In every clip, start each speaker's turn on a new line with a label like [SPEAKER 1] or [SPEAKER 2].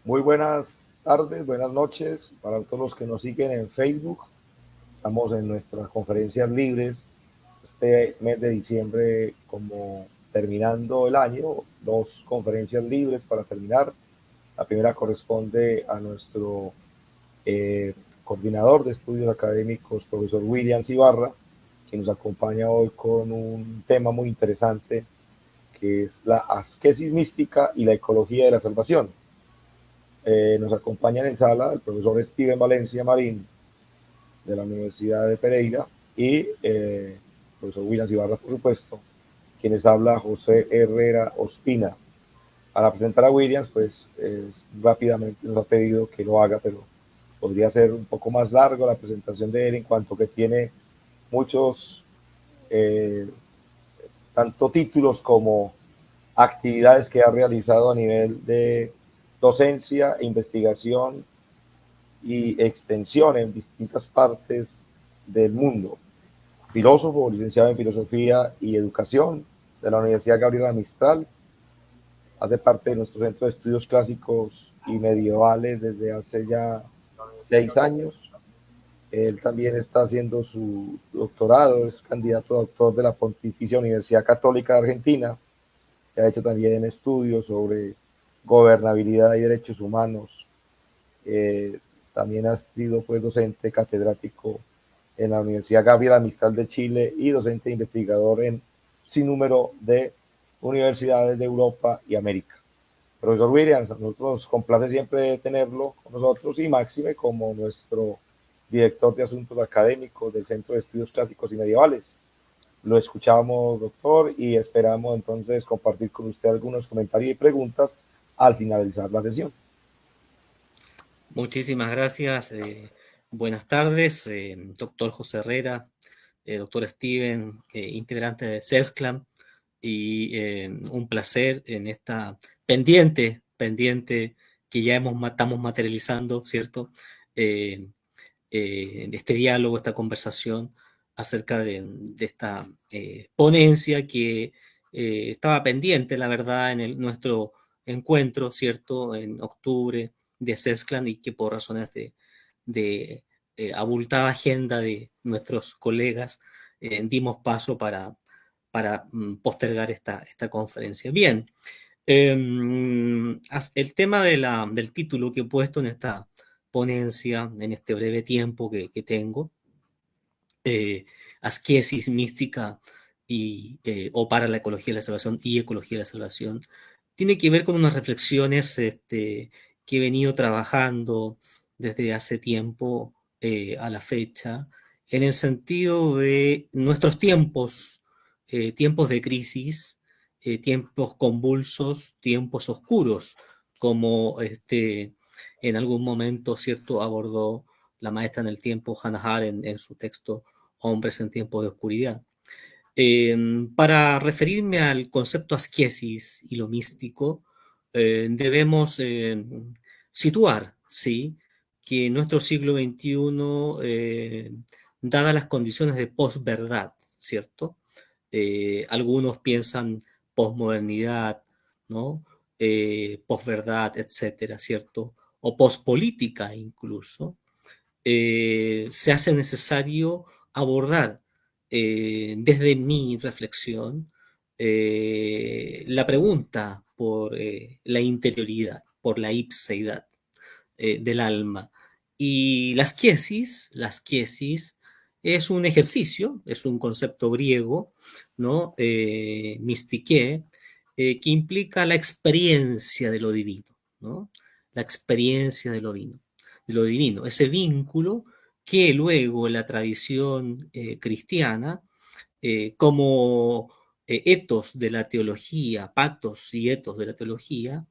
[SPEAKER 1] Muy buenas tardes, buenas noches para todos los que nos siguen en Facebook. Estamos en nuestras conferencias libres este mes de diciembre, como terminando el año, dos conferencias libres para terminar. La primera corresponde a nuestro eh, coordinador de estudios académicos, profesor William Ibarra, que nos acompaña hoy con un tema muy interesante, que es la asquesis mística y la ecología de la salvación. Nos acompaña en sala el profesor Steven Valencia Marín, de la Universidad de Pereira, y el profesor William Ibarra, por supuesto, quienes habla José Herrera Ospina. Para presentar a Williams, pues rápidamente nos ha pedido que lo haga, pero podría ser un poco más largo la presentación de él, en cuanto que tiene muchos, eh, tanto títulos como actividades que ha realizado a nivel de docencia, investigación y extensión en distintas partes del mundo. Filósofo, licenciado en Filosofía y Educación de la Universidad Gabriela Mistral. Hace parte de nuestro Centro de Estudios Clásicos y Medievales desde hace ya 6 años. Él también está haciendo su doctorado, es candidato a doctor de la Pontificia Universidad Católica de Argentina, que ha hecho también estudios sobre gobernabilidad y derechos humanos. Eh, También ha sido pues docente catedrático en la Universidad Gabriela Mistral de Chile y docente investigador en sin número de universidades de Europa y América. Profesor Williams, a nosotros nos complace siempre tenerlo con nosotros, y máxime como nuestro director de asuntos académicos del Centro de Estudios Clásicos y Medievales. Lo escuchamos, doctor, y esperamos entonces compartir con usted algunos comentarios y preguntas al finalizar la sesión.
[SPEAKER 2] Muchísimas gracias. Buenas tardes, doctor José Herrera, doctor Steven, integrante de CESCLAM, y un placer en esta pendiente que ya estamos materializando, ¿cierto? Eh, este diálogo, esta conversación acerca de esta ponencia que estaba pendiente, la verdad, en nuestro encuentro, ¿cierto? En octubre de CESCLAN, y que por razones de abultada agenda de nuestros colegas dimos paso para postergar esta conferencia. Bien, el tema del título que he puesto en esta ponencia, en este breve tiempo que tengo, asquesis mística o para la ecología de la salvación y ecología de la salvación, tiene que ver con unas reflexiones que he venido trabajando desde hace tiempo a la fecha, en el sentido de nuestros tiempos, tiempos de crisis, tiempos convulsos, tiempos oscuros, como en algún momento, ¿cierto?, abordó la maestra en el tiempo, Hannah Arendt, en su texto Hombres en tiempos de oscuridad. Eh, para referirme al concepto asquesis y lo místico, debemos situar, ¿sí?, que en nuestro siglo XXI, dadas las condiciones de posverdad, ¿cierto? Algunos piensan posmodernidad, ¿no? Posverdad, etcétera, ¿cierto? O pospolítica incluso, se hace necesario abordar desde mi reflexión la pregunta por la interioridad, por la ipseidad del alma. Y las quiesis es un ejercicio, es un concepto griego, ¿no? Mistiqué, que implica la experiencia de lo divino, ¿no? La experiencia de lo divino, ese vínculo que luego en la tradición cristiana, como etos de la teología, patos y etos de la teología,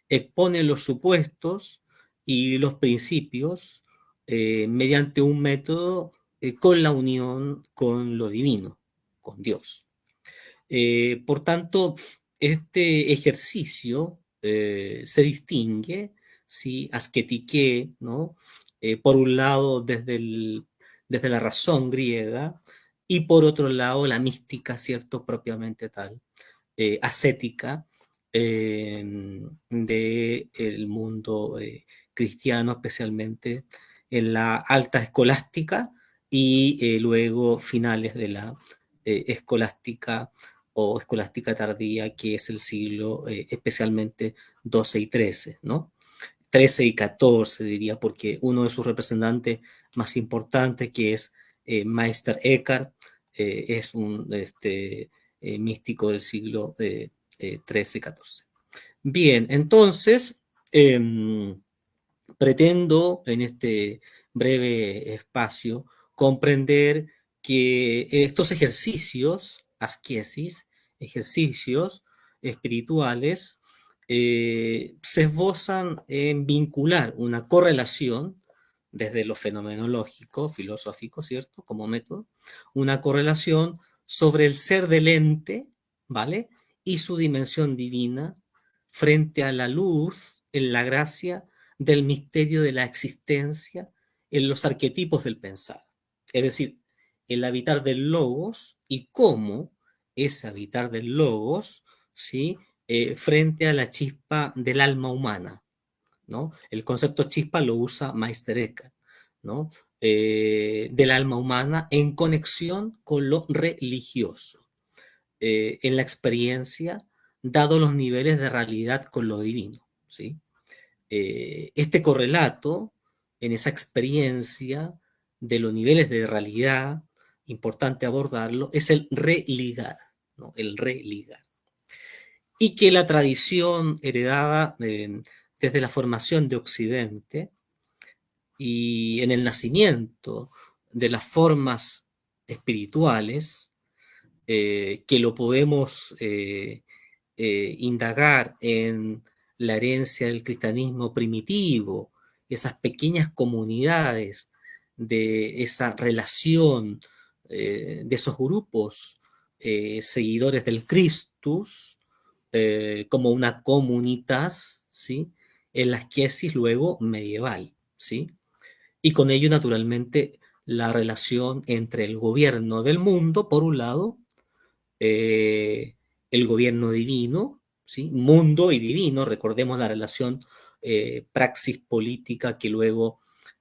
[SPEAKER 2] expone los supuestos y los principios mediante un método con la unión con lo divino, con Dios. Por tanto, este ejercicio se distingue, ¿sí?, asquetiqué, ¿no? Por un lado desde la razón griega, y por otro lado la mística, ¿cierto?, propiamente tal, ascética, del mundo cristiano, especialmente en la alta escolástica y luego finales de la escolástica o escolástica tardía, que es el siglo especialmente 12 y 13, ¿no? 13 y 14 diría, porque uno de sus representantes más importantes, que es Meister Eckhart, es un místico del siglo 13 y 14. Bien, entonces, pretendo en este breve espacio comprender que estos ejercicios, asquesis, ejercicios espirituales, se esbozan en vincular una correlación desde lo fenomenológico, filosófico, ¿cierto? Como método, una correlación sobre el ser del ente, ¿vale? Y su dimensión divina frente a la luz, en la gracia del misterio de la existencia, en los arquetipos del pensar. Es decir, el habitar del logos y cómo ese habitar del logos, ¿sí? Frente a la chispa del alma humana, ¿no? El concepto chispa lo usa Meister Eckhart, ¿no? Del alma humana en conexión con lo religioso, en la experiencia, dado los niveles de realidad con lo divino, ¿sí? Este correlato en esa experiencia de los niveles de realidad, importante abordarlo, es el religar, ¿no? El religar. Y que la tradición heredada desde la formación de Occidente y en el nacimiento de las formas espirituales, que lo podemos indagar en la herencia del cristianismo primitivo, esas pequeñas comunidades de esa relación de esos grupos seguidores del Christus, como una comunitas, ¿sí? En la asquesis luego medieval, ¿sí? Y con ello, naturalmente, la relación entre el gobierno del mundo, por un lado, eh, el gobierno divino, ¿sí? Mundo y divino, recordemos la relación praxis política que luego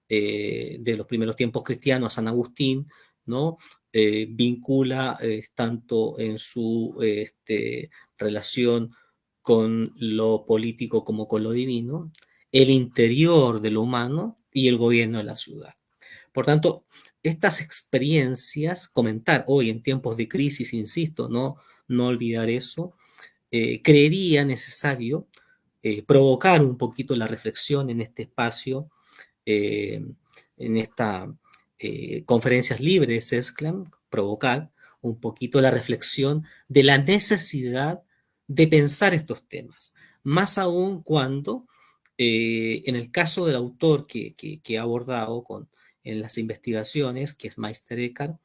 [SPEAKER 2] de los primeros tiempos cristianos a San Agustín, ¿no? Vincula tanto en su relación con lo político como con lo divino, el interior de lo humano y el gobierno de la ciudad. Por tanto, estas experiencias, comentar hoy en tiempos de crisis, insisto, no olvidar eso, creería necesario provocar un poquito la reflexión en este espacio, eh, en esta conferencias libres, SESCLAM, provocar un poquito la reflexión de la necesidad de pensar estos temas, más aún cuando, en el caso del autor que ha abordado en las investigaciones, que es Meister Eckhart,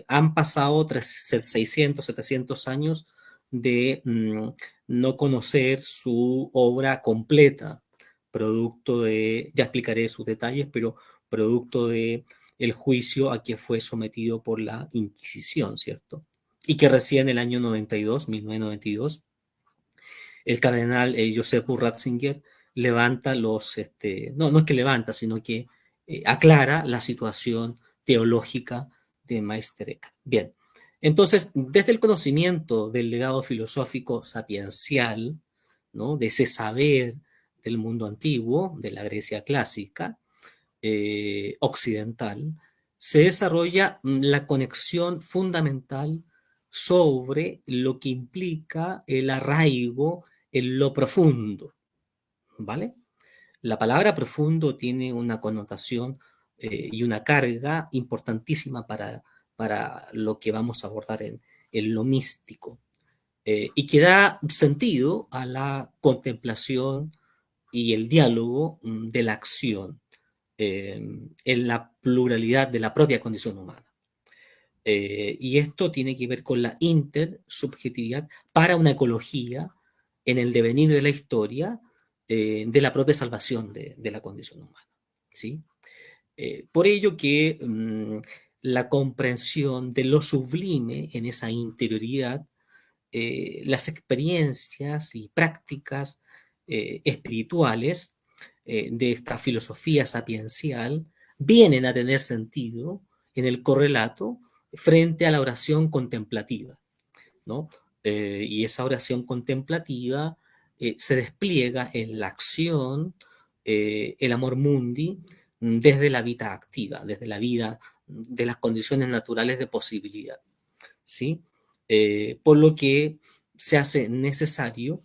[SPEAKER 2] han pasado 600, 700 años de no conocer su obra completa, producto de, ya explicaré sus detalles, pero producto de el juicio a que fue sometido por la Inquisición, ¿cierto? Y que recién en el año 92, 1992, el cardenal Joseph Ratzinger levanta no es que levanta, sino que aclara la situación teológica de Meister Eckhart. Bien, entonces, desde el conocimiento del legado filosófico sapiencial, ¿no? De ese saber del mundo antiguo, de la Grecia clásica, occidental, se desarrolla la conexión fundamental sobre lo que implica el arraigo en lo profundo, ¿vale? La palabra profundo tiene una connotación y una carga importantísima para lo que vamos a abordar en lo místico, y que da sentido a la contemplación y el diálogo de la acción en la pluralidad de la propia condición humana. Y esto tiene que ver con la intersubjetividad para una ecología en el devenir de la historia de la propia salvación de la condición humana. ¿Sí? Por ello que la comprensión de lo sublime en esa interioridad las experiencias y prácticas espirituales de esta filosofía sapiencial vienen a tener sentido en el correlato frente a la oración contemplativa, ¿no? Y esa oración contemplativa se despliega en la acción, el amor mundi, desde la vida activa, desde la vida de las condiciones naturales de posibilidad, ¿sí? Por lo que se hace necesario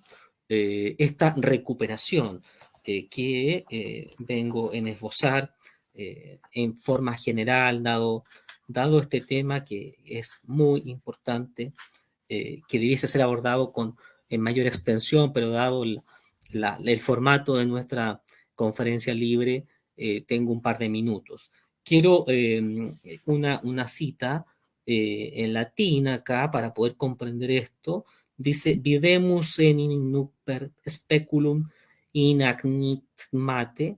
[SPEAKER 2] esta recuperación que vengo en esbozar en forma general, dado este tema que es muy importante, que debiese ser abordado en mayor extensión, pero dado el formato de nuestra conferencia libre, tengo un par de minutos. Quiero una cita en latín acá para poder comprender esto. Dice, videmus enim nuper speculum inagnitate,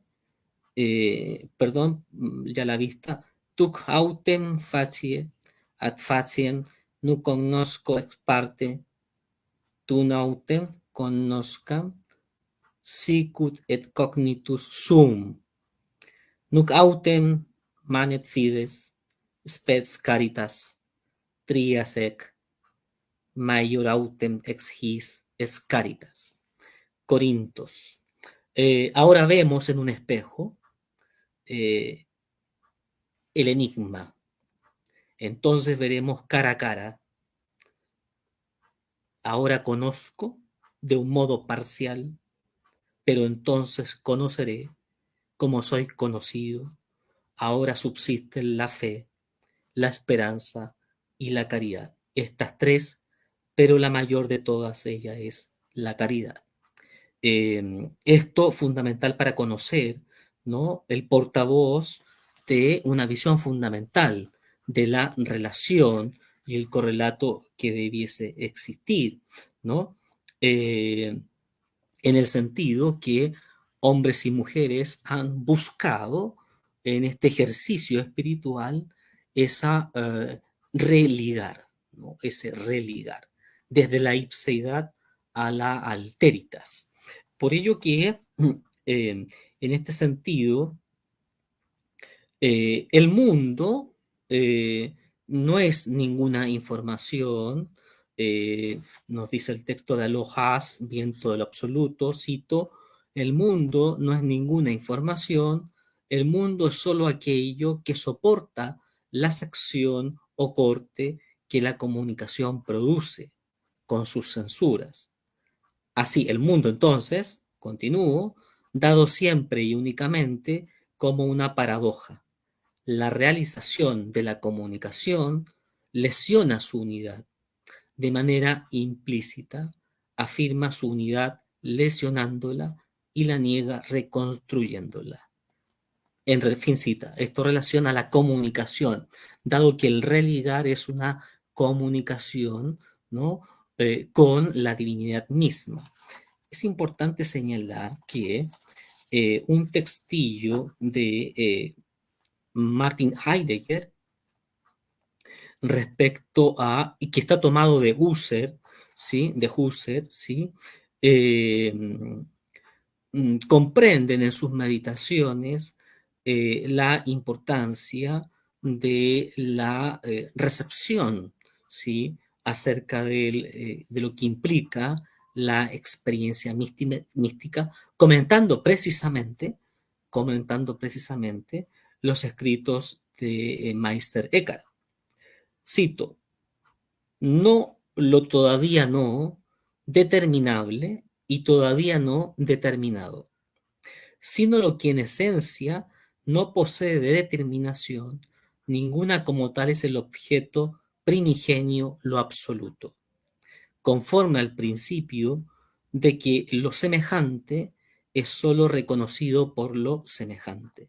[SPEAKER 2] perdón, ya la vista, tuc autem facie ad faciem nu cognosco ex parte, tu nautem cognoscam, sicut et cognitus sum. Nunc autem manet fides, spes caritas, tria sec, maior autem ex his es caritas. Corintos. Ahora vemos en un espejo el enigma. Entonces veremos cara a cara. Ahora conozco de un modo parcial, pero entonces conoceré como soy conocido. Ahora subsisten la fe, la esperanza y la caridad. Estas tres, pero la mayor de todas ellas es la caridad. Esto fundamental para conocer, ¿no?, el portavoz de una visión fundamental de la relación y el correlato que debiese existir, ¿no? En el sentido que hombres y mujeres han buscado en este ejercicio espiritual esa religar, ¿no? Ese religar, desde la ipseidad a la alteritas. Por ello que en este sentido, el mundo eh, no es ninguna información, nos dice el texto de Alojas, viento del absoluto, cito, el mundo no es ninguna información, el mundo es solo aquello que soporta la sección o corte que la comunicación produce con sus censuras. Así, el mundo entonces, continúo, dado siempre y únicamente como una paradoja. La realización de la comunicación lesiona su unidad. De manera implícita, afirma su unidad lesionándola y la niega reconstruyéndola. En fin, cita, esto relaciona la comunicación, dado que el religar es una comunicación, ¿no?, con la divinidad misma. Es importante señalar que un textillo de Martin Heidegger respecto a, y que está tomado de Husserl, ¿sí? De Husserl, ¿sí? Eh, comprenden en sus meditaciones la importancia de la recepción, ¿sí?, acerca de lo que implica la experiencia mística, comentando precisamente los escritos de Meister Eckhart. Cito, no lo todavía no determinable y todavía no determinado, sino lo que en esencia no posee de determinación ninguna, como tal es el objeto primigenio, lo absoluto, conforme al principio de que lo semejante es sólo reconocido por lo semejante,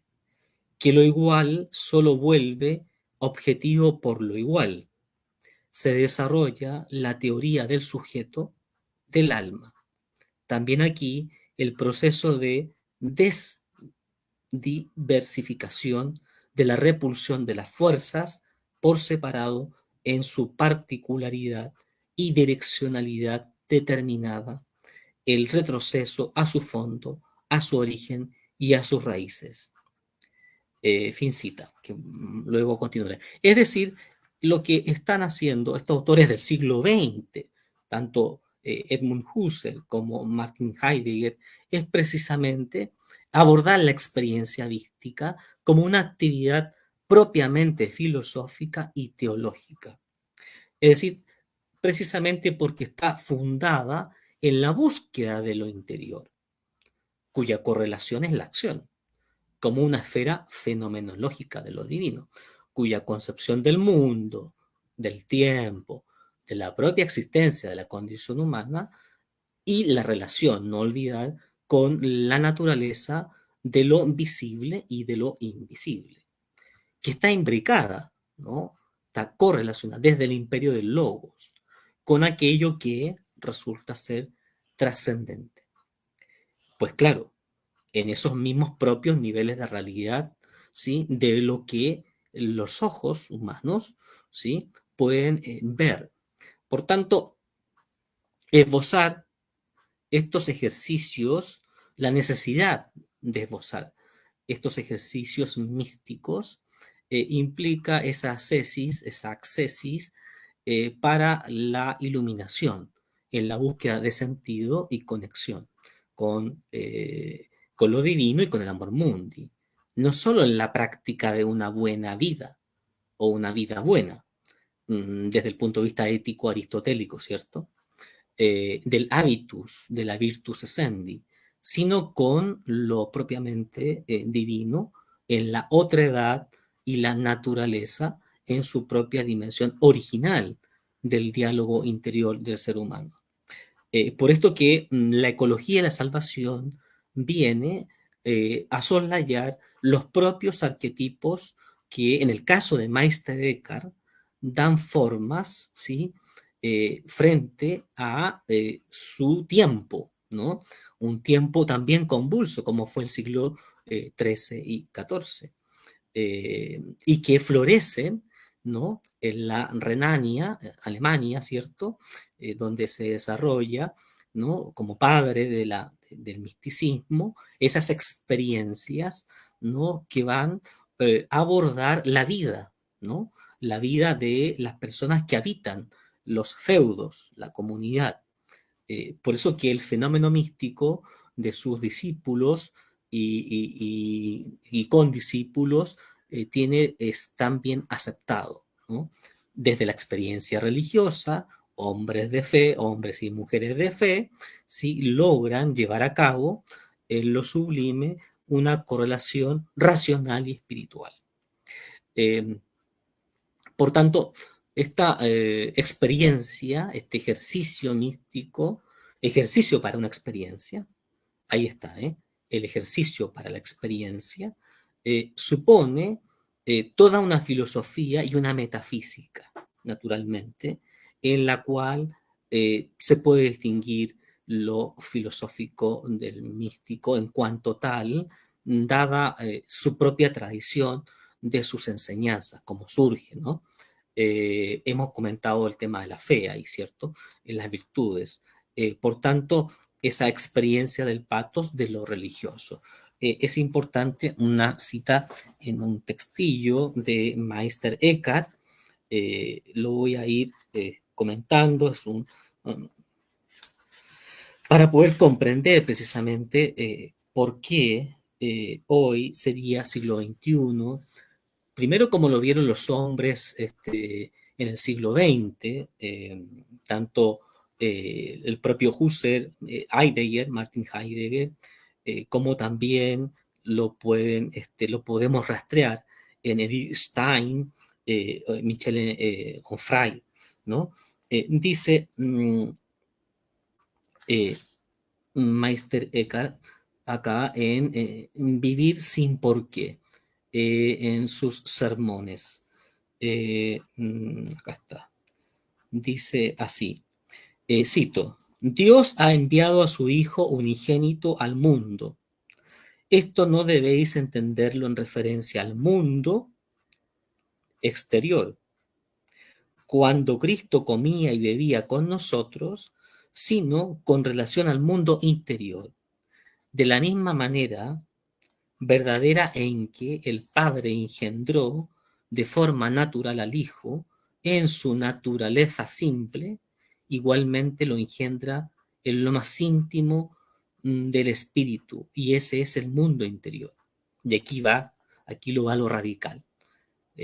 [SPEAKER 2] que lo igual sólo vuelve objetivo por lo igual. Se desarrolla la teoría del sujeto del alma. También aquí el proceso de desdiversificación de la repulsión de las fuerzas por separado en su particularidad y direccionalidad determinada, el retroceso a su fondo, a su origen y a sus raíces. Fin cita, que luego continuaré. Es decir, lo que están haciendo estos autores del siglo XX, tanto Edmund Husserl como Martin Heidegger, es precisamente abordar la experiencia vística como una actividad propiamente filosófica y teológica. Es decir, precisamente porque está fundada en la búsqueda de lo interior, cuya correlación es la acción, como una esfera fenomenológica de lo divino, cuya concepción del mundo, del tiempo, de la propia existencia de la condición humana y la relación, no olvidar, con la naturaleza de lo visible y de lo invisible, que está imbricada, ¿no? Está correlacionada desde el imperio del logos con aquello que resulta ser trascendente. Pues claro, en esos mismos propios niveles de realidad, ¿sí? De lo que los ojos humanos, ¿sí? Pueden ver. Por tanto, esbozar estos ejercicios, la necesidad de esbozar estos ejercicios místicos, implica esa ascesis, esa accesis para la iluminación, en la búsqueda de sentido y conexión con lo divino y con el amor mundi. No solo en la práctica de una buena vida o una vida buena, desde el punto de vista ético aristotélico, ¿cierto? Del habitus, de la virtus essendi, sino con lo propiamente divino en la otredad y la naturaleza en su propia dimensión original del diálogo interior del ser humano. Por esto que la ecología de la salvación viene a soslayar los propios arquetipos que en el caso de Meister Eckhart dan formas, ¿sí? Frente a su tiempo, ¿no? Un tiempo también convulso como fue el siglo XIII y XIV, y que florecen, ¿no? En la Renania, Alemania, ¿cierto? Donde se desarrolla, ¿no? Como padre del misticismo, esas experiencias, ¿no? Que van a abordar la vida, ¿no? La vida de las personas que habitan los feudos, la comunidad. Por eso que el fenómeno místico de sus discípulos y condiscípulos es tan bien aceptado, ¿no? Desde la experiencia religiosa, hombres de fe, hombres y mujeres de fe, sí logran llevar a cabo en lo sublime una correlación racional y espiritual. Eh, por tanto, esta experiencia, este ejercicio místico, ejercicio para una experiencia, ahí está, el ejercicio para la experiencia, supone toda una filosofía y una metafísica, naturalmente, en la cual se puede distinguir lo filosófico del místico en cuanto tal, dada su propia tradición de sus enseñanzas, como surge, ¿no? Hemos comentado el tema de la fe ahí, ¿cierto? En las virtudes. Por tanto, esa experiencia del patos de lo religioso. Es importante una cita en un textillo de Meister Eckhart, lo voy a ir comentando, para poder comprender precisamente por qué hoy sería siglo XXI, primero como lo vieron los hombres en el siglo XX, tanto el propio Husserl, Heidegger, Martin Heidegger, como también lo podemos rastrear en Edith Stein, Michel Onfray, ¿no? Dice eh, Meister Eckhart acá en Vivir sin porqué, en sus sermones. Acá está. Dice así, cito, Dios ha enviado a su Hijo unigénito al mundo. Esto no debéis entenderlo en referencia al mundo exterior, cuando Cristo comía y bebía con nosotros, sino con relación al mundo interior. De la misma manera verdadera en que el Padre engendró de forma natural al Hijo en su naturaleza simple, igualmente lo engendra en lo más íntimo del espíritu, y ese es el mundo interior. Y aquí lo va lo radical.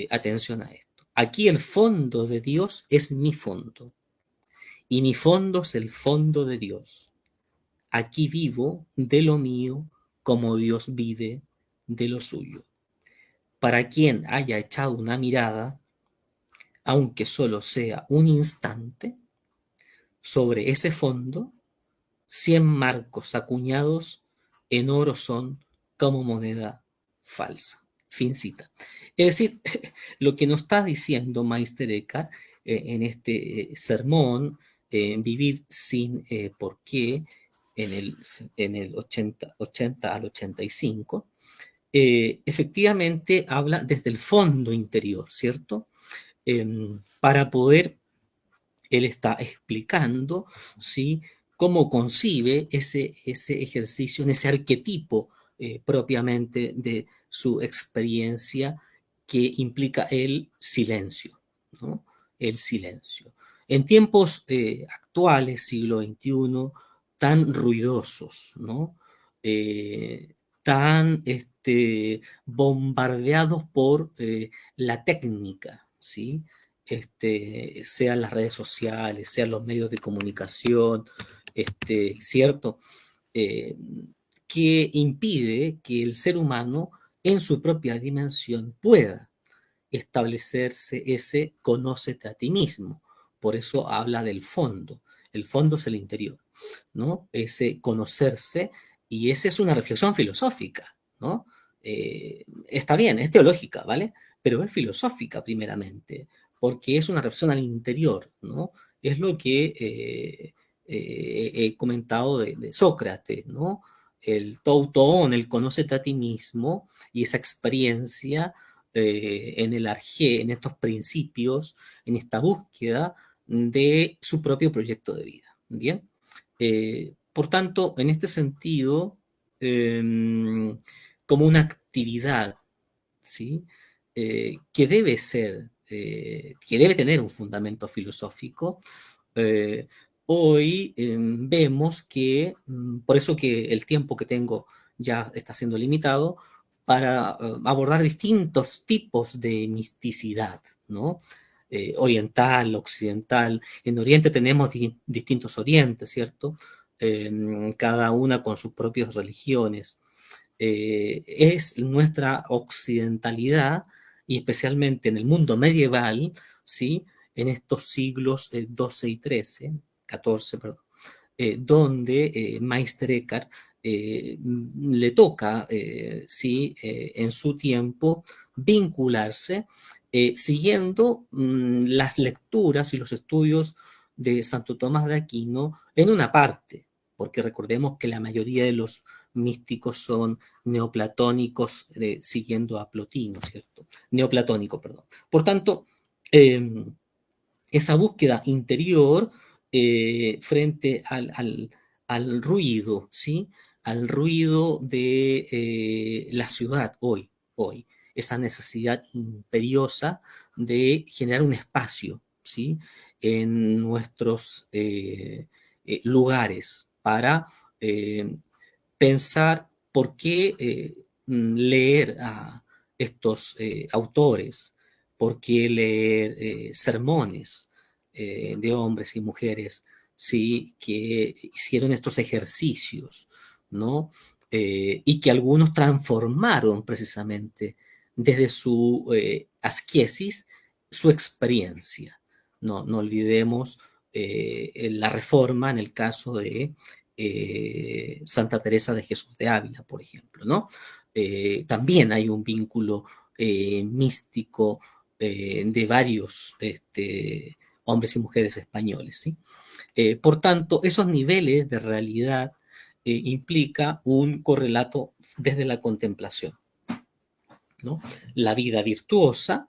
[SPEAKER 2] Atención a esto. Aquí el fondo de Dios es mi fondo, y mi fondo es el fondo de Dios. Aquí vivo de lo mío como Dios vive de lo suyo. Para quien haya echado una mirada, aunque solo sea un instante, sobre ese fondo, 100 marcos acuñados en oro son como moneda falsa. Fin cita. Es decir, lo que nos está diciendo Meister Eckhart en este sermón, Vivir sin por qué, en el 80 al 85, efectivamente habla desde el fondo interior, ¿cierto? Para poder, él está explicando, ¿sí? Cómo concibe ese ejercicio, en ese arquetipo propiamente de su experiencia que implica el silencio, ¿no? El silencio. En tiempos actuales, siglo XXI, tan ruidosos, ¿no? Tan bombardeados por la técnica, ¿sí? Sean las redes sociales, sean los medios de comunicación, ¿cierto? Eh, que impide que el ser humano en su propia dimensión pueda establecerse ese conócete a ti mismo. Por eso habla del fondo. El fondo es el interior, ¿no? Ese conocerse, y esa es una reflexión filosófica, ¿no? Está bien, es teológica, ¿vale? Pero es filosófica primeramente, porque es una reflexión al interior, ¿no? Es lo que he comentado de Sócrates, ¿no? El tautoón, el conócete a ti mismo, y esa experiencia en el arjé, en estos principios, en esta búsqueda de su propio proyecto de vida. Bien. Por tanto, en este sentido, eh, como una actividad, ¿sí? Que debe ser, que debe tener un fundamento filosófico, eh, hoy vemos que, por eso que el tiempo que tengo ya está siendo limitado, para abordar distintos tipos de misticidad, ¿no? Oriental, occidental. En Oriente tenemos distintos orientes, ¿cierto? Cada una con sus propias religiones. Es nuestra occidentalidad, y especialmente en el mundo medieval, ¿sí? En estos siglos XII y XIII, XIV, perdón, donde Meister Eckhart le toca, sí, en su tiempo, vincularse, siguiendo las lecturas y los estudios de Santo Tomás de Aquino en una parte, porque recordemos que la mayoría de los místicos son neoplatónicos, siguiendo a Plotino, ¿cierto? Neoplatónico, perdón. Por tanto, eh, esa búsqueda interior frente al ruido, ¿sí? Al ruido de la ciudad hoy, esa necesidad imperiosa de generar un espacio, ¿sí? En nuestros lugares para pensar por qué leer a estos autores, por qué leer sermones de hombres y mujeres, sí, que hicieron estos ejercicios, ¿no? Y que algunos transformaron precisamente desde su asquesis su experiencia. No olvidemos la reforma en el caso de Santa Teresa de Jesús de Ávila, por ejemplo, ¿no? También hay un vínculo místico de varios hombres y mujeres españoles, ¿sí? Por tanto, esos niveles de realidad implica un correlato desde la contemplación, ¿no? La vida virtuosa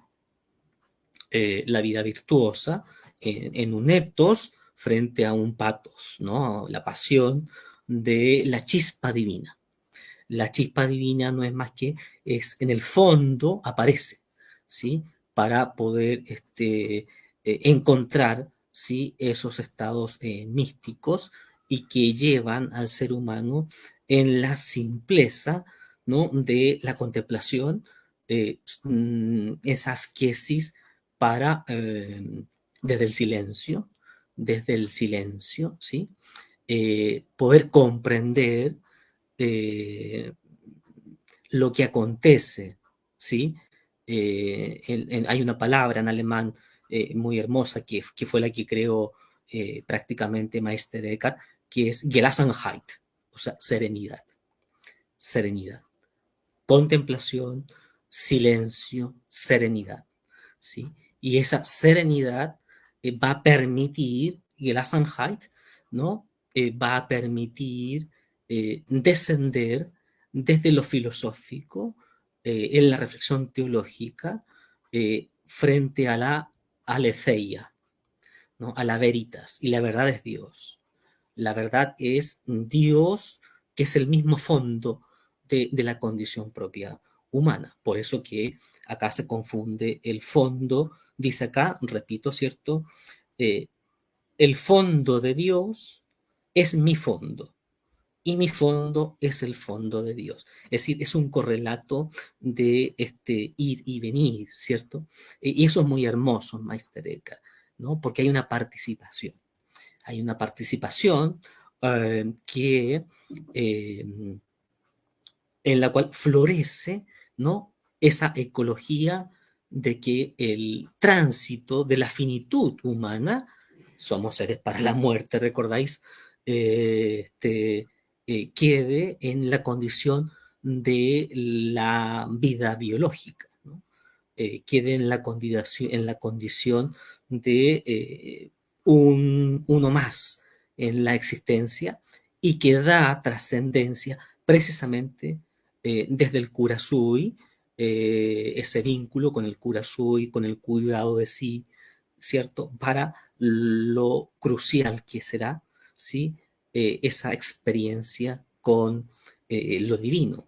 [SPEAKER 2] la vida virtuosa en un ethos frente a un pathos, ¿no? La pasión de la chispa divina. La chispa divina no es más que, es en el fondo aparece, ¿sí? Para poder encontrar, ¿sí? Esos estados místicos y que llevan al ser humano en la simpleza, ¿no? De la contemplación, esa asquesis para, desde el silencio, ¿sí? Poder comprender eh, lo que acontece, ¿sí? Hay una palabra en alemán muy hermosa que fue la que creó prácticamente Meister Eckhart, que es Gelassenheit, o sea, serenidad, serenidad, contemplación, silencio, serenidad, ¿sí? Y esa serenidad va a permitir, Gelassenheit, ¿no? Va a permitir descender desde lo filosófico en la reflexión teológica frente a la aletheia, ¿no? A la veritas. Y la verdad es Dios. La verdad es Dios, que es el mismo fondo de la condición propia humana. Por eso que acá se confunde el fondo, dice acá, repito, ¿cierto? Eh, el fondo de Dios es mi fondo y mi fondo es el fondo de Dios. Es decir, es un correlato de ir y venir, ¿cierto? Y eso es muy hermoso en Meister Eckhart, ¿no? Porque hay una participación que en la cual florece, ¿no? Esa ecología de que el tránsito de la finitud humana, somos seres para la muerte, ¿recordáis? Quede en la condición de la vida biológica, ¿no? Quede en la condición de uno más en la existencia y que da trascendencia precisamente desde el Kurazui, ese vínculo con el Kurazui, con el cuidado de sí, ¿cierto? Para lo crucial que será, ¿sí? Esa experiencia con lo divino,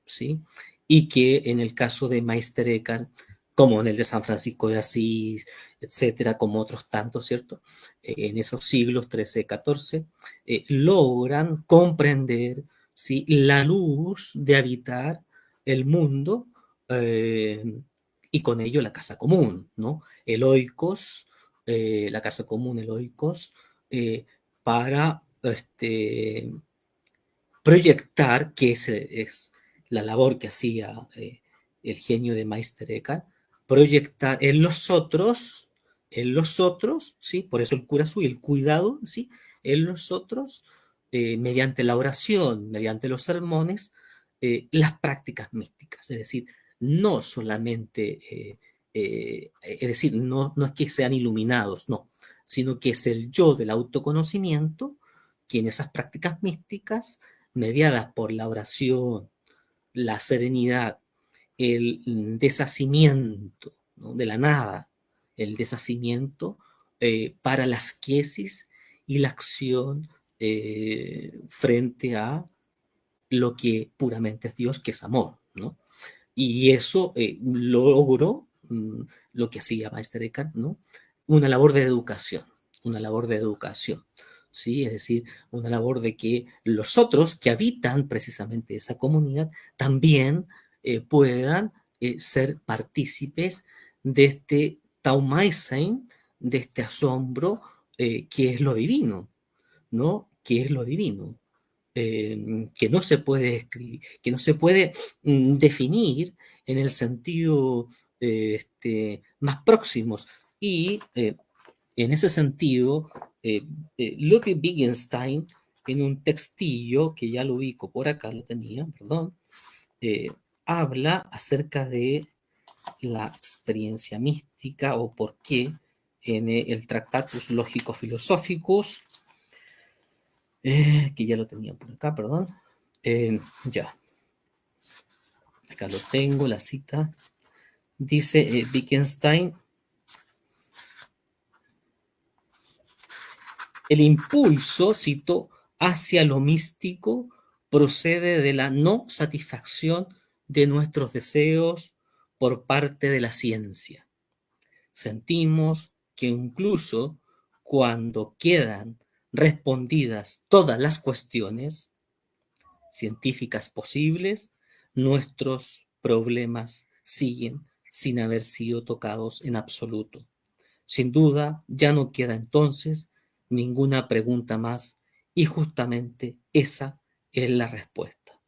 [SPEAKER 2] ¿sí? Y que en el caso de Meister Eckhart, como en el de San Francisco de Asís, etcétera, como otros tantos, ¿cierto? En esos siglos XIII, XIV, logran comprender, ¿sí? La luz de habitar el mundo y con ello la casa común, ¿no? El oikos, la casa común, el oikos, para proyectar, que es la labor que hacía el genio de Meister Eckhart, proyectar en los otros, ¿sí? Por eso el Kurazui, el cuidado, ¿sí? En los otros, mediante la oración, mediante los sermones, las prácticas místicas, es decir, no solamente, es decir, no es que sean iluminados, no, sino que es el yo del autoconocimiento que en esas prácticas místicas mediadas por la oración, la serenidad, el deshacimiento, ¿no? De la nada, el deshacimiento para la asquesis y la acción frente a lo que puramente es Dios, que es amor, ¿no? Y eso logró lo que hacía Meister Eckhart, ¿no? Una labor de educación, una labor de educación, ¿sí? Es decir, una labor de que los otros que habitan precisamente esa comunidad también puedan ser partícipes de este Taumeisen, de este asombro que es lo divino, ¿no? Que es lo divino, que no se puede escribir, que no se puede definir en el sentido más próximos. Y en ese sentido, Ludwig Wittgenstein, en un textillo que ya lo ubico por acá, lo tenía, perdón, eh, habla acerca de la experiencia mística o por qué en el Tractatus Lógicos Filosóficos, que ya lo tenía por acá, perdón. Ya, acá lo tengo, la cita. Dice Wittgenstein, El impulso, cito, hacia lo místico procede de la no satisfacción de nuestros deseos por parte de la ciencia. Sentimos que incluso cuando quedan respondidas todas las cuestiones científicas posibles, nuestros problemas siguen sin haber sido tocados en absoluto. Sin duda, ya no queda entonces ninguna pregunta más y justamente esa es la respuesta.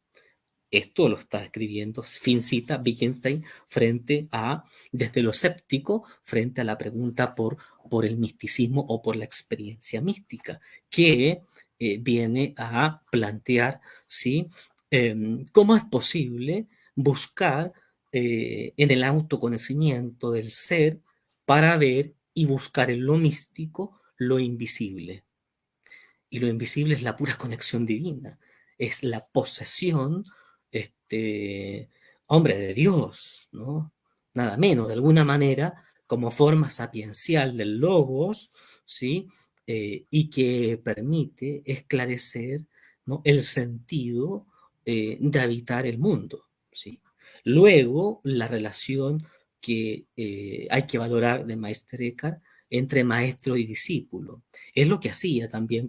[SPEAKER 2] Esto lo está escribiendo, fin cita, Wittgenstein frente a, desde lo escéptico, frente a la pregunta por el misticismo o por la experiencia mística, que viene a plantear, ¿sí? ¿Cómo es posible buscar en el autoconocimiento del ser para ver y buscar en lo místico lo invisible? Y lo invisible es la pura conexión divina, es la posesión, este, hombre de Dios, ¿no? Nada menos, de alguna manera, como forma sapiencial del logos, ¿sí? Y que permite esclarecer, ¿no?, el sentido de habitar el mundo, ¿sí? Luego, la relación que hay que valorar de Meister Eckhart entre maestro y discípulo. Es lo que hacía también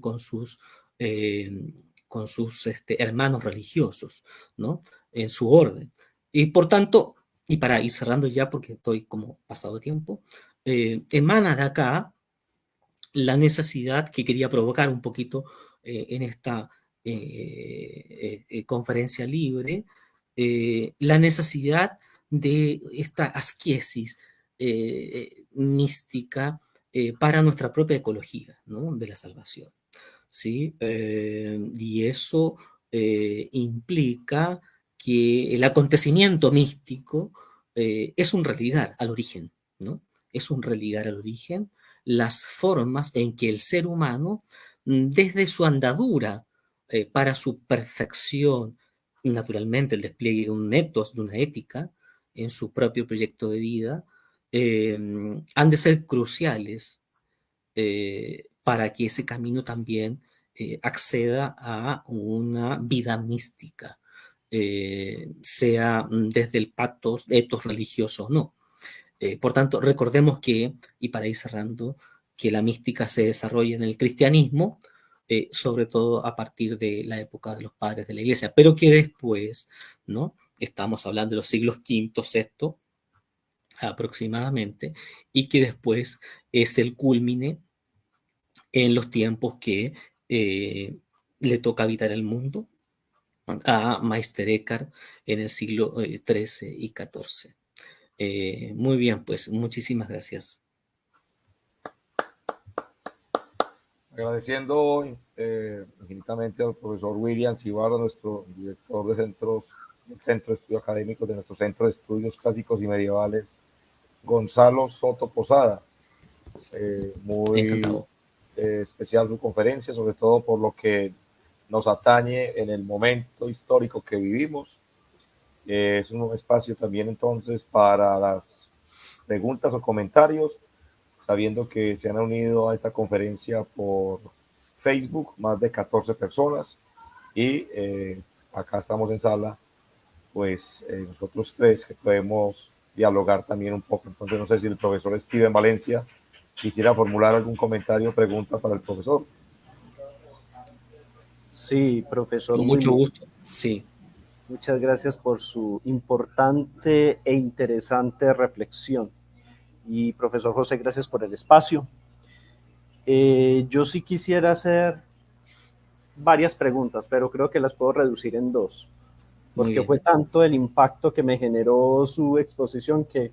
[SPEAKER 2] eh, con sus hermanos religiosos, ¿no? En su orden. Y por tanto, y para ir cerrando ya, porque estoy como pasado de tiempo, emana de acá la necesidad que quería provocar un poquito en esta conferencia libre, la necesidad de esta asquesis mística para nuestra propia ecología, ¿no?, de la salvación. ¿Sí? Y eso implica que el acontecimiento místico es un religar al origen, ¿no? Es un religar al origen las formas en que el ser humano, desde su andadura para su perfección, naturalmente el despliegue de un ethos, de una ética en su propio proyecto de vida, han de ser cruciales para que ese camino también acceda a una vida mística, sea desde el patos, etos religioso o no. Por tanto, recordemos que, y para ir cerrando, que la mística se desarrolla en el cristianismo, sobre todo a partir de la época de los padres de la iglesia, pero que después, ¿no? Estamos hablando de los siglos V, VI aproximadamente, y que después es el culmine en los tiempos que le toca habitar el mundo a Meister Eckhart en el siglo XIII y XIV. Muy bien, pues muchísimas gracias.
[SPEAKER 1] Agradeciendo infinitamente al profesor William Ibarra, nuestro director de del Centro de Estudios Académicos de nuestro Centro de Estudios Clásicos y Medievales, Gonzalo Soto Posada. Muy
[SPEAKER 2] Encantado.
[SPEAKER 1] especial su conferencia, sobre todo por lo que nos atañe en el momento histórico que vivimos. Es un espacio también entonces para las preguntas o comentarios, sabiendo que se han unido a esta conferencia por Facebook más de 14 personas y acá estamos en sala, pues nosotros tres que podemos dialogar también un poco. Entonces no sé si el profesor Steven Valencia quisiera formular algún comentario o pregunta para el profesor.
[SPEAKER 3] Sí, profesor
[SPEAKER 2] Con mucho
[SPEAKER 3] William,
[SPEAKER 2] gusto, sí.
[SPEAKER 3] muchas gracias por su importante e interesante reflexión. Y profesor José, gracias por el espacio. Yo sí quisiera hacer varias preguntas, pero creo que las puedo reducir en dos,
[SPEAKER 2] Muy
[SPEAKER 3] porque
[SPEAKER 2] bien.
[SPEAKER 3] fue tanto el impacto que me generó su exposición que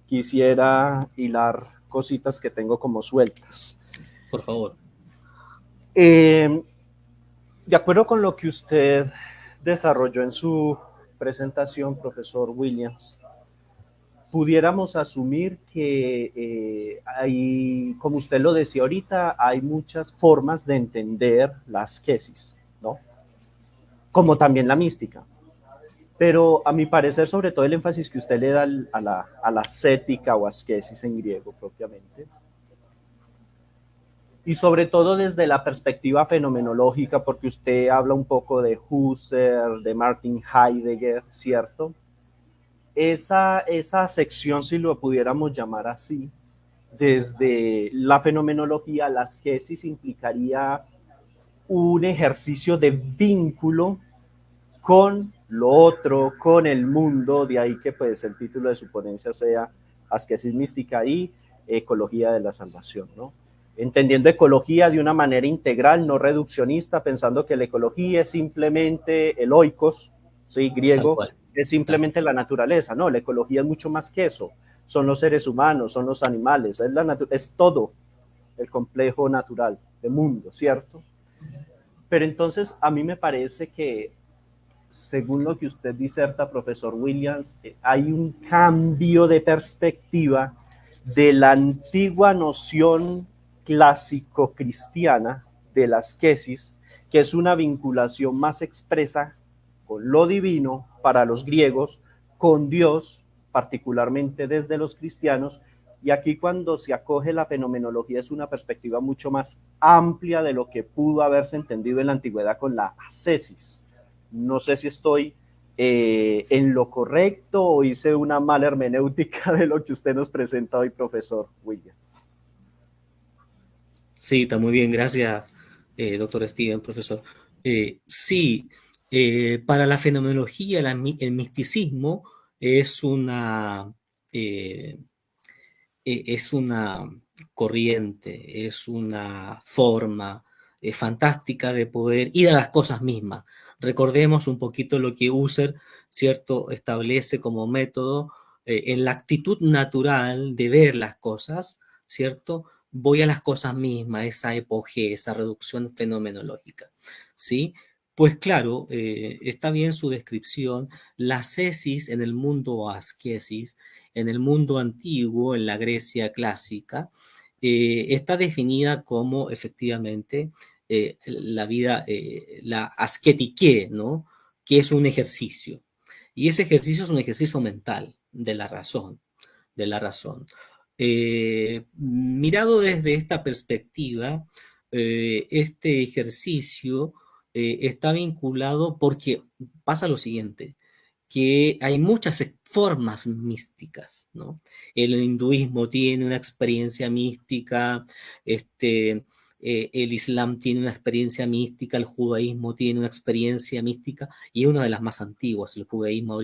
[SPEAKER 3] quisiera hilar cositas que tengo como sueltas.
[SPEAKER 2] Por favor.
[SPEAKER 3] De acuerdo con lo que usted desarrolló en su presentación, profesor Williams, pudiéramos asumir que hay, como usted lo decía ahorita, hay muchas formas de entender la asquesis, ¿no? Como también la mística. Pero a mi parecer, sobre todo el énfasis que usted le da a la ascética o asquesis en griego propiamente, y sobre todo desde la perspectiva fenomenológica, porque usted habla un poco de Husserl, de Martin Heidegger, ¿cierto? Esa sección, si lo pudiéramos llamar así, desde la fenomenología, la asquesis implicaría un ejercicio de vínculo con lo otro, con el mundo, de ahí que pues el título de su ponencia sea asquesis mística y ecología de la salvación, ¿no? Entendiendo ecología de una manera integral, no reduccionista, pensando que la ecología es simplemente el oikos, ¿sí?
[SPEAKER 2] Tal
[SPEAKER 3] Griego,
[SPEAKER 2] cual.
[SPEAKER 3] es
[SPEAKER 2] Tal
[SPEAKER 3] simplemente la naturaleza, no, la ecología es mucho más que eso, son los seres humanos, son los animales, es todo el complejo natural del mundo, ¿cierto? Pero entonces a mí me parece que según lo que usted diserta, profesor Williams, hay un cambio de perspectiva de la antigua noción clásico-cristiana de las quesis, que es una vinculación más expresa con lo divino para los griegos, con Dios, particularmente desde los cristianos, y aquí cuando se acoge la fenomenología es una perspectiva mucho más amplia de lo que pudo haberse entendido en la antigüedad con la ascesis. No sé si estoy en lo correcto o hice una mala hermenéutica de lo que usted nos presenta hoy, profesor Williams.
[SPEAKER 2] Sí, está muy bien, gracias, doctor Steven, profesor. Sí, para la fenomenología, el misticismo es eh, es una corriente, es una forma fantástica de poder ir a las cosas mismas. Recordemos un poquito lo que Husserl, ¿cierto?, establece como método en la actitud natural de ver las cosas, ¿cierto? Voy a las cosas mismas, esa epogea, esa reducción fenomenológica, ¿sí? Pues claro, está bien su descripción. La ascesis en el mundo asquesis en el mundo antiguo, en la Grecia clásica, está definida como efectivamente la vida, la asquetiqué, ¿no? Que es un ejercicio. Y ese ejercicio es un ejercicio mental de la razón, de la razón. Mirado desde esta perspectiva, este ejercicio está vinculado porque pasa lo siguiente, que hay muchas formas místicas, ¿no? El hinduismo tiene una experiencia mística, el islam tiene una experiencia mística, el judaísmo tiene una experiencia mística y es una de las más antiguas. El judaísmo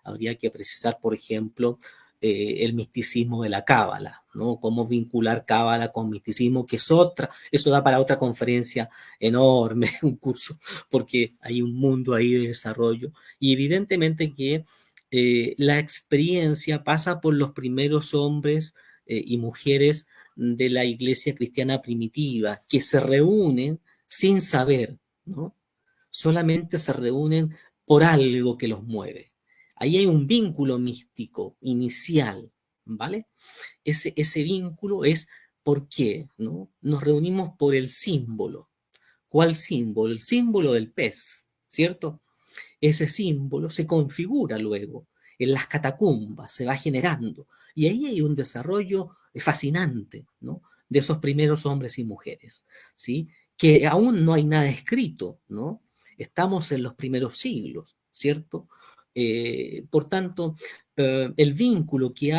[SPEAKER 2] habría que precisar, por ejemplo, el misticismo de la cábala, ¿no? Cómo vincular cábala con misticismo, que es otra, eso da para otra conferencia enorme, un curso, porque hay un mundo ahí de desarrollo y evidentemente que la experiencia pasa por los primeros hombres y mujeres de la iglesia cristiana primitiva, que se reúnen sin saber, ¿no? Solamente se reúnen por algo que los mueve. Ahí hay un vínculo místico inicial, ¿vale? Ese vínculo es ¿por qué? ¿No? Nos reunimos por el símbolo. ¿Cuál símbolo? El símbolo del pez, ¿cierto? Ese símbolo se configura luego en las catacumbas, se va generando. Y ahí hay un desarrollo fascinante, ¿no? De esos primeros hombres y mujeres, ¿sí? Que aún no hay nada escrito, ¿no? Estamos en los primeros siglos, ¿cierto? Por tanto, el vínculo que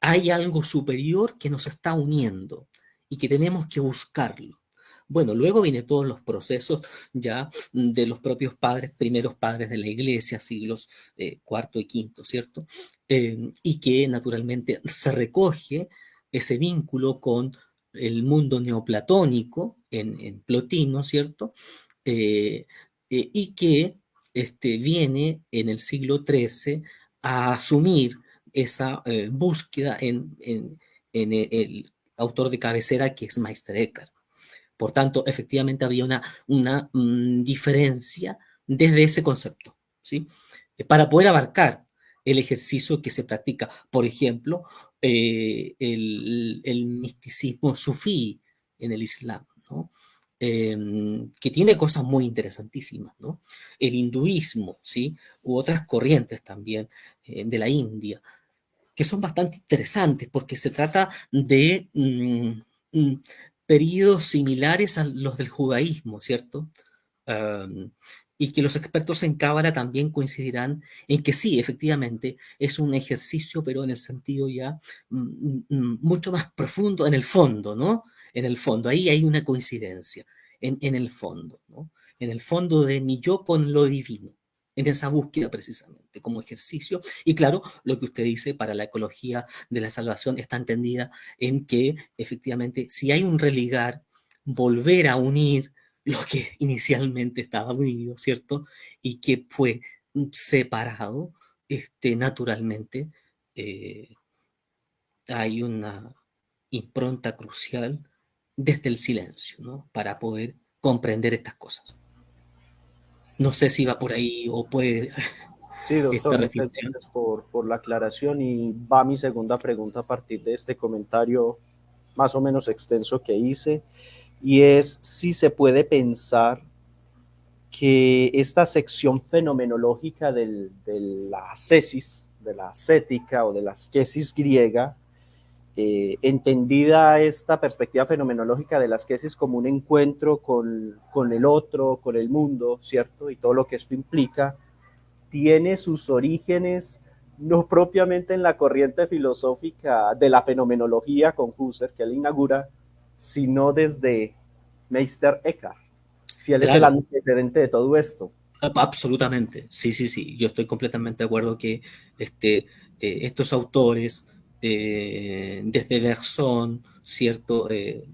[SPEAKER 2] hay algo superior que nos está uniendo y que tenemos que buscarlo. Bueno, luego vienen todos los procesos ya de los propios padres, primeros padres de la iglesia, siglos cuarto y quinto, ¿cierto? Y que naturalmente se recoge ese vínculo con el mundo neoplatónico en Plotino, ¿cierto? Eh, y que viene en el siglo XIII a asumir esa búsqueda en el autor de cabecera que es Meister Eckhart. Por tanto, efectivamente había una diferencia desde ese concepto, ¿sí? Para poder abarcar el ejercicio que se practica, por ejemplo, el misticismo sufí en el Islam, ¿no? Que tiene cosas muy interesantísimas, ¿no? El hinduismo, ¿sí? U otras corrientes también de la India, que son bastante interesantes porque se trata periodos similares a los del judaísmo, ¿cierto? Um, y que los expertos en Cábala también coincidirán en que sí, efectivamente, es un ejercicio, pero en el sentido ya mucho más profundo, en el fondo, ¿no? En el fondo, ahí hay una coincidencia, en el fondo, ¿no? En el fondo de mi yo con lo divino, en esa búsqueda precisamente, como ejercicio. Y claro, lo que usted dice para la ecología de la salvación está entendida en que efectivamente, si hay un religar, volver a unir lo que inicialmente estaba unido, ¿cierto? Y que fue separado, naturalmente, eh, hay una impronta crucial desde el silencio, ¿no? Para poder comprender estas cosas. No sé si va por ahí o puede
[SPEAKER 3] Sí,
[SPEAKER 2] esta
[SPEAKER 3] doctor, muchas
[SPEAKER 2] reflexión.
[SPEAKER 3] gracias por la aclaración y va mi segunda pregunta a partir de este comentario más o menos extenso que hice y es si se puede pensar que esta sección fenomenológica de la ascesis, de la ascética o de la ascesis griega, entendida esta perspectiva fenomenológica de la ascesis como un encuentro con el otro, con el mundo, ¿cierto? Y todo lo que esto implica, tiene sus orígenes no propiamente en la corriente filosófica de la fenomenología con Husserl, que él inaugura, sino desde Meister Eckhart, si él es el
[SPEAKER 2] Claro,
[SPEAKER 3] antecedente de todo esto.
[SPEAKER 2] absolutamente, sí, sí, sí, yo estoy completamente de acuerdo que este, estos autores, desde Bergson, ¿cierto?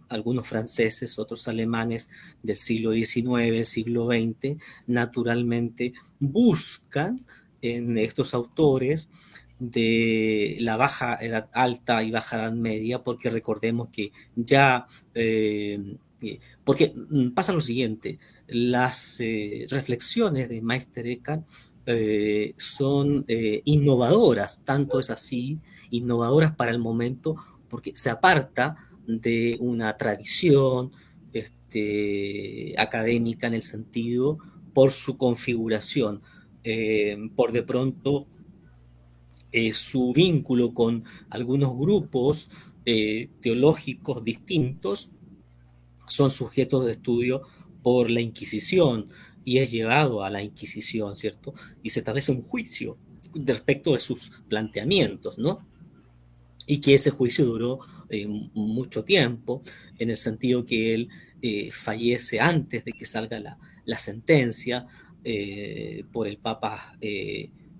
[SPEAKER 2] Algunos franceses, otros alemanes del siglo XIX, siglo XX, naturalmente buscan en estos autores de la baja edad alta y baja edad media, porque recordemos que ya, porque pasa lo siguiente, las reflexiones de Meister Eckhart son innovadoras, tanto es así, innovadoras para el momento, porque se aparta de una tradición académica en el sentido por su configuración. Por de pronto, su vínculo con algunos grupos teológicos distintos son sujetos de estudio por la Inquisición y es llevado a la Inquisición, ¿cierto? Y se establece un juicio respecto de sus planteamientos, ¿no? Y que ese juicio duró mucho tiempo, en el sentido que él fallece antes de que salga la sentencia por el Papa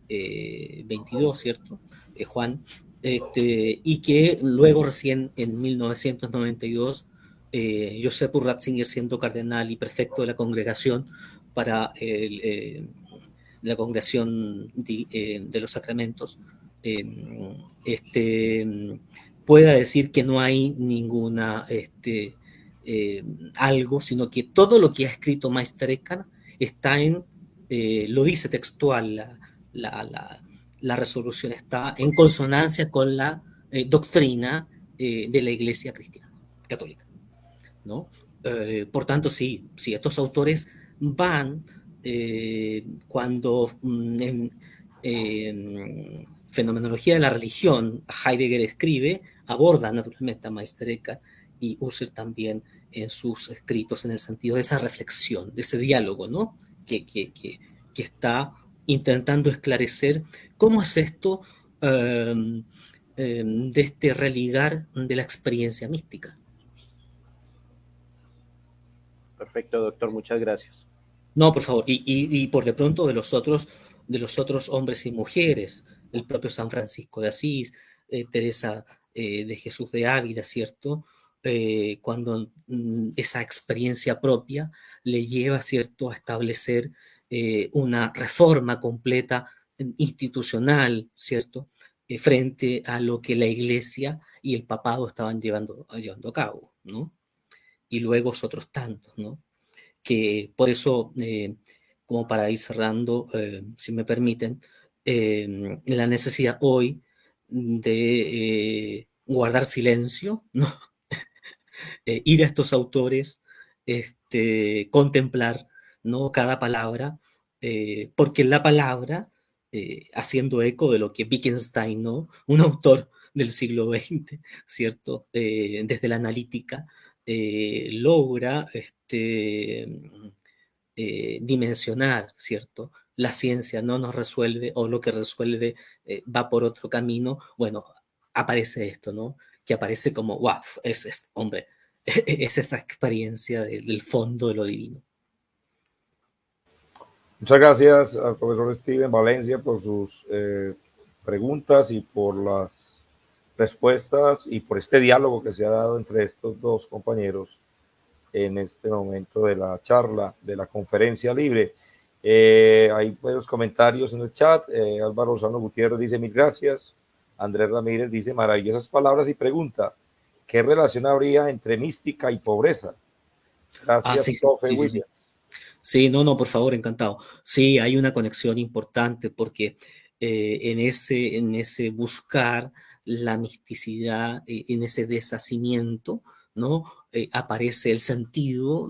[SPEAKER 2] 22, ¿cierto? Juan, y que luego recién en 1992 Joseph Ratzinger, siendo cardenal y prefecto de la congregación para la congregación de los sacramentos, eh, pueda decir que no hay ninguna eh, algo, sino que todo lo que ha escrito Meister Eckhart está lo dice textual, la, la, la resolución está en consonancia con la doctrina de la Iglesia cristiana, católica, ¿no? Por tanto, sí, sí, estos autores van cuando en Fenomenología de la Religión, Heidegger escribe, aborda naturalmente a Meister Eckhart y Husserl también en sus escritos en el sentido de esa reflexión, de ese diálogo, ¿no? Que está intentando esclarecer cómo es esto de este religar de la experiencia mística.
[SPEAKER 3] Perfecto, doctor, muchas gracias.
[SPEAKER 2] No, por favor, y por de pronto de los otros hombres y mujeres, el propio San Francisco de Asís, Teresa de Jesús de Ávila, ¿cierto? Cuando esa experiencia propia le lleva, ¿cierto?, a establecer una reforma completa institucional, ¿cierto?, frente a lo que la Iglesia y el papado estaban llevando a cabo, ¿no? Y luego otros tantos, ¿no? Que por eso, como para ir cerrando, si me permiten, la necesidad hoy de guardar silencio, ¿no? Ir a estos autores, contemplar, ¿no?, cada palabra, porque la palabra, haciendo eco de lo que Wittgenstein, ¿no?, un autor del siglo XX, ¿cierto? Desde la analítica, logra dimensionar, ¿cierto? La ciencia no nos resuelve o lo que resuelve va por otro camino. Bueno, aparece esto, ¿no? Que aparece como, wow, hombre, es esa experiencia del fondo de lo divino.
[SPEAKER 1] Muchas gracias al profesor Steven Valencia por sus preguntas y por las respuestas y por este diálogo que se ha dado entre estos dos compañeros en este momento de la charla, de la conferencia libre. Hay varios comentarios en el chat. Álvaro Rosano Gutiérrez dice: mil gracias. Andrés Ramírez dice: maravillosas palabras, y pregunta: ¿qué relación habría entre mística y pobreza? Gracias,
[SPEAKER 2] Sí, sí,
[SPEAKER 1] profe
[SPEAKER 2] sí, sí, sí.
[SPEAKER 1] William.
[SPEAKER 2] Sí, no, por favor, encantado. Sí, hay una conexión importante porque en ese buscar la misticidad, en ese deshacimiento, ¿no? Aparece el sentido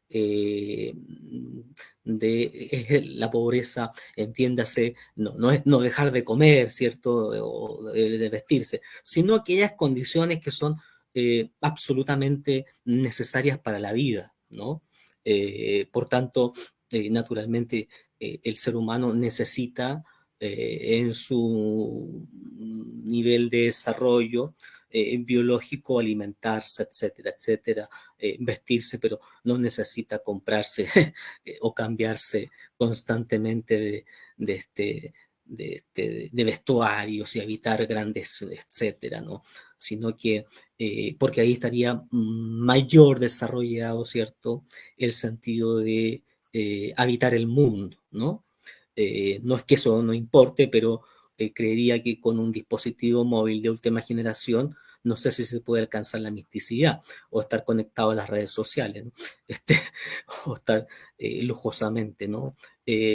[SPEAKER 2] eh, de la pobreza, entiéndase, no es no dejar de comer, ¿cierto? O de vestirse, sino aquellas condiciones que son absolutamente necesarias para la vida, ¿no? Por tanto, naturalmente, el ser humano necesita en su nivel de desarrollo biológico alimentarse, etcétera, etcétera, vestirse, pero no necesita comprarse o cambiarse constantemente de vestuarios y habitar grandes, etcétera, ¿no? Sino que, porque ahí estaría mayor desarrollado, ¿cierto? El sentido de habitar el mundo, ¿no? No es que eso no importe, pero creería que con un dispositivo móvil de última generación, no sé si se puede alcanzar la misticidad o estar conectado a las redes sociales, ¿no? Este, o estar lujosamente, ¿no?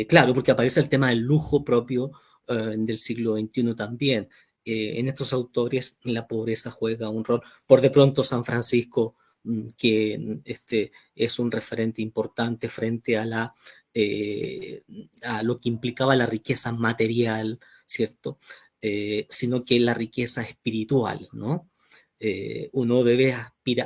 [SPEAKER 2] Claro, porque aparece el tema del lujo propio del siglo XXI también. En estos autores la pobreza juega un rol. Por de pronto San Francisco, que es un referente importante frente a lo que implicaba la riqueza material, ¿cierto? Sino que la riqueza espiritual, ¿no? Uno debe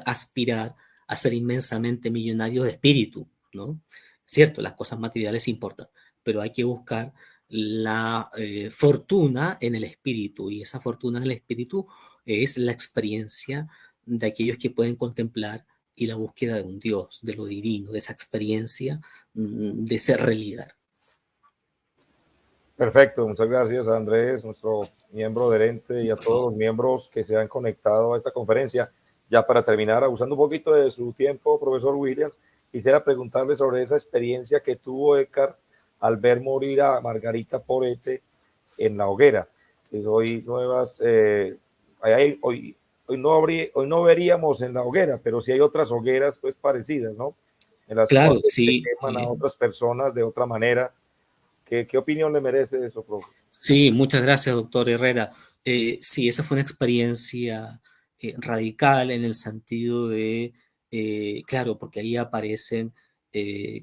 [SPEAKER 2] aspirar a ser inmensamente millonario de espíritu, ¿no? Cierto, las cosas materiales importan, pero hay que buscar la fortuna en el espíritu, y esa fortuna en el espíritu es la experiencia de aquellos que pueden contemplar y la búsqueda de un Dios, de lo divino, de esa experiencia de ser realidad.
[SPEAKER 1] Perfecto, muchas gracias a Andrés, nuestro miembro adherente, y a
[SPEAKER 2] Por
[SPEAKER 1] todos
[SPEAKER 2] favor.
[SPEAKER 1] los miembros que se han conectado a esta conferencia. Ya para terminar, abusando un poquito de su tiempo, profesor Williams, quisiera preguntarle sobre esa experiencia que tuvo Edgar al ver morir a Margarita Porete en la hoguera. Que hoy nuevas, hoy no veríamos en la hoguera, pero sí hay otras hogueras pues parecidas, ¿no? En las
[SPEAKER 2] Claro,
[SPEAKER 1] cuales se
[SPEAKER 2] sí.
[SPEAKER 1] queman a otras personas de otra manera. ¿Qué opinión le merece eso, profe?
[SPEAKER 2] Sí, muchas gracias, doctor Herrera. Sí, esa fue una experiencia radical en el sentido de, claro, porque ahí aparecen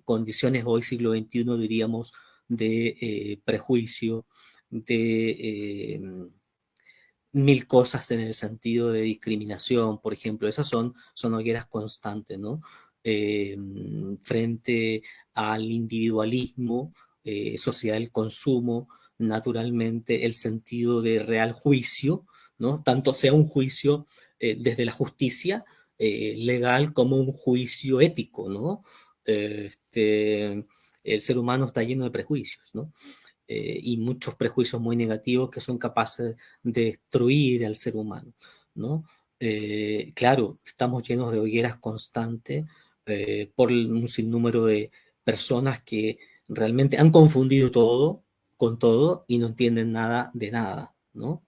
[SPEAKER 2] condiciones hoy, siglo XXI, diríamos, de prejuicio, de mil cosas en el sentido de discriminación, por ejemplo. Esas son hogueras constantes, ¿no? Eh, Frente al individualismo, sociedad del consumo, naturalmente el sentido de real juicio, ¿no? Tanto sea un juicio desde la justicia legal como un juicio ético, ¿no? El ser humano está lleno de prejuicios, ¿no? Y muchos prejuicios muy negativos que son capaces de destruir al ser humano, ¿no? Claro, estamos llenos de hogueras constantes por un sinnúmero de personas que realmente han confundido todo con todo y no entienden nada de nada, ¿no?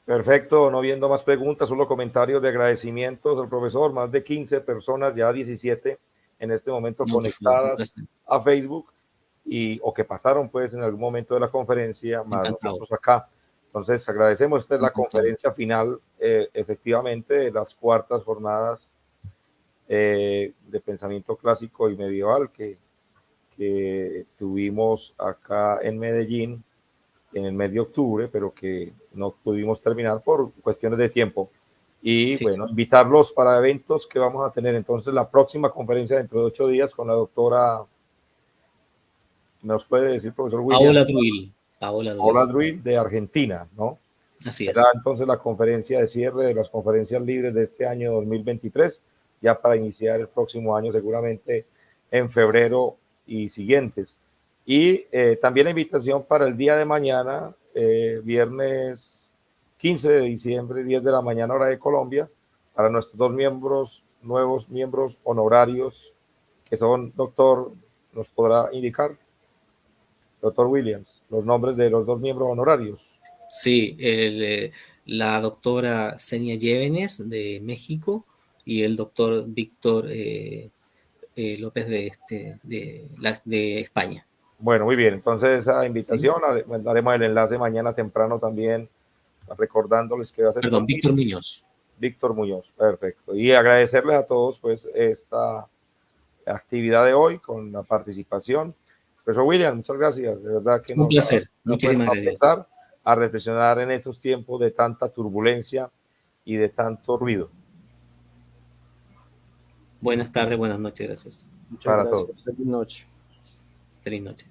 [SPEAKER 1] Perfecto, no viendo más preguntas, solo comentarios de agradecimientos al profesor. Más de 15 personas, ya 17 en este momento
[SPEAKER 2] No, por favor,
[SPEAKER 1] conectadas
[SPEAKER 2] gracias.
[SPEAKER 1] a Facebook, o que pasaron pues en algún momento de la conferencia, más
[SPEAKER 2] Encantado,
[SPEAKER 1] nosotros acá. Entonces agradecemos. Esta es la
[SPEAKER 2] encantado.
[SPEAKER 1] conferencia final, efectivamente, de las cuartas jornadas de pensamiento clásico y medieval que tuvimos acá en Medellín, en el mes de octubre, pero que no pudimos terminar por cuestiones de tiempo. Y
[SPEAKER 2] Sí.
[SPEAKER 1] bueno, invitarlos para eventos que vamos a tener. Entonces, la próxima conferencia dentro de 8 días con la doctora, ¿nos puede decir, profesor William?
[SPEAKER 2] Paola Druil. Paola
[SPEAKER 1] Paola
[SPEAKER 2] Druil.
[SPEAKER 1] Druil, de Argentina, ¿no?
[SPEAKER 2] Así
[SPEAKER 1] Será
[SPEAKER 2] es.
[SPEAKER 1] entonces la conferencia de cierre de las conferencias libres de este año 2023, ya para iniciar el próximo año seguramente en febrero y siguientes. Y también la invitación para el día de mañana, viernes 15 de diciembre, 10 de la mañana hora de Colombia, para nuestros dos miembros, nuevos miembros honorarios, que son, doctor, nos podrá indicar, doctor Williams, los nombres de los dos miembros honorarios.
[SPEAKER 2] Sí, la doctora Senia Llévenes de México y el doctor Víctor López de España.
[SPEAKER 1] Bueno, muy bien. Entonces, esa
[SPEAKER 2] ¿Sí?
[SPEAKER 1] invitación, daremos el enlace mañana temprano también, recordándoles que va a ser
[SPEAKER 2] Perdón,
[SPEAKER 1] cortito.
[SPEAKER 2] Víctor Muñoz.
[SPEAKER 1] Víctor Muñoz, perfecto. Y agradecerles a todos, pues, esta actividad de hoy con la participación. Profesor William, muchas gracias. De verdad que
[SPEAKER 2] Un
[SPEAKER 1] nos
[SPEAKER 2] placer.
[SPEAKER 1] ha puesto
[SPEAKER 2] Muchísimas
[SPEAKER 1] a
[SPEAKER 2] gracias.
[SPEAKER 1] pensar, a reflexionar en estos tiempos de tanta turbulencia y de tanto ruido
[SPEAKER 2] Buenas tardes, buenas noches, gracias.
[SPEAKER 3] Muchas
[SPEAKER 1] para
[SPEAKER 3] gracias.
[SPEAKER 1] todos.
[SPEAKER 3] Feliz noche.
[SPEAKER 2] Feliz noche.